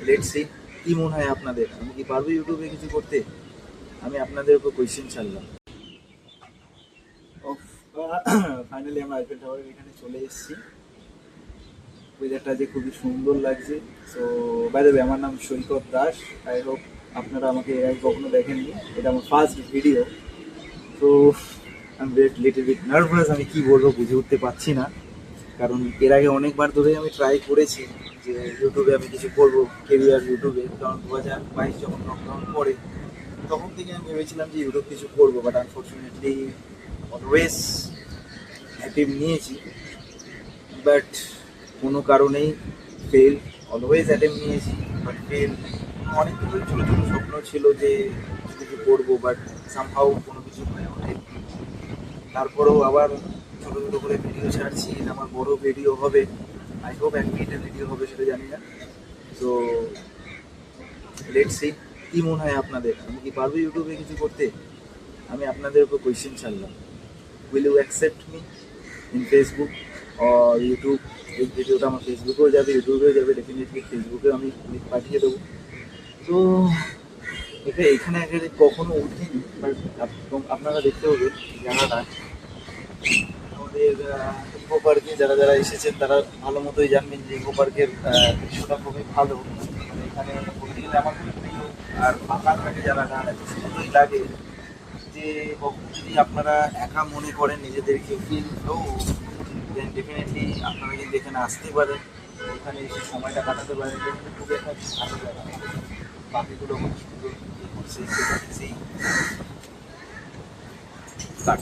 Let's see কি মনে হয় আপনাদের, আমি কি পারবো ইউটিউবে কিছু করতে? আমি আপনাদের উপর কোয়েশ্চেন ছাড়লাম। ফাইনালি আমরা আইফেল টাওয়ারের এখানে চলে এসেছি। ওয়েদারটা যে খুবই সুন্দর লাগছে। সো বাই দ্য ওয়ে, আমার নাম সৈকত দাস। আই হোপ আপনারা আমাকে এর আগে কখনো দেখেননি, এটা আমার ফার্স্ট ভিডিও। তো আমি লিটল বিট নার্ভাস, আমি কি বলবো বুঝে উঠতে পারছি না। কারণ এর আগে অনেকবার ধরেই আমি ট্রাই করেছি যে ইউটিউবে আমি কিছু করবো, কেরিয়ার ইউটিউবে। কারণ 2022 যখন লকডাউন পড়ে তখন থেকে আমি ভেবেছিলাম যে ইউটিউব কিছু করবো, বাট আনফর্চুনেটলি অলওয়েজ অ্যাটেম্প নিয়েছি, বাট কোনো কারণেই ফেল। অলওয়েজ অ্যাটেম্প নিয়েছি বাট ফেল। অনেকগুলো ছোটো ছোটো স্বপ্ন ছিল যে কিছু কিছু করবো, বাট সামহাও কোনো কিছু হয়ে ওঠেনি। তারপরেও আবার ছোটো ছোটো করে ভিডিও ছাড়ছি, আমার বড় ভিডিও হবে। আই হোপ 1 মিনিটের ভিডিও হবে, সেটা জানি না। তো লেটস সি কি মনে হয় আপনাদের, আমি কি পারবো ইউটিউবে কিছু করতে? আমি আপনাদের উপর কোয়েশ্চেন ছাড়লাম। Will you accept me in Facebook or YouTube? এই ভিডিওটা আমার ফেসবুকেও যাবে, ইউটিউবেও যাবে, ডেফিনেটলি ফেসবুকেও আমি লিঙ্ক পাঠিয়ে দেবো। তো এটা এখানে আগে কখনো উঠিনি, বাট আপনারা দেখতে হবে জায়গাটা। আমাদের ইকো পার্কে যারা যারা এসেছেন তারা ভালো মতোই জানবেন যে ইকো পার্কের দৃশ্যটা খুবই ভালো। মানে এখানে বলতে গেলে আমার খুবই প্রিয়। আর ফাঁকা থাকে জায়গাটা, এত সুন্দরই লাগে যে কখনো যদি আপনারা একা মনে করেন নিজেদেরকে ফিল লো, দেন ডেফিনেটলি আপনারা কিন্তু এখানে আসতে পারেন, এখানে এসে সময়টা কাটাতে পারেন। এটা কিন্তু খুবই একটা ভালো জায়গা। বাকিগুলো খুব সুন্দর সেই কাট।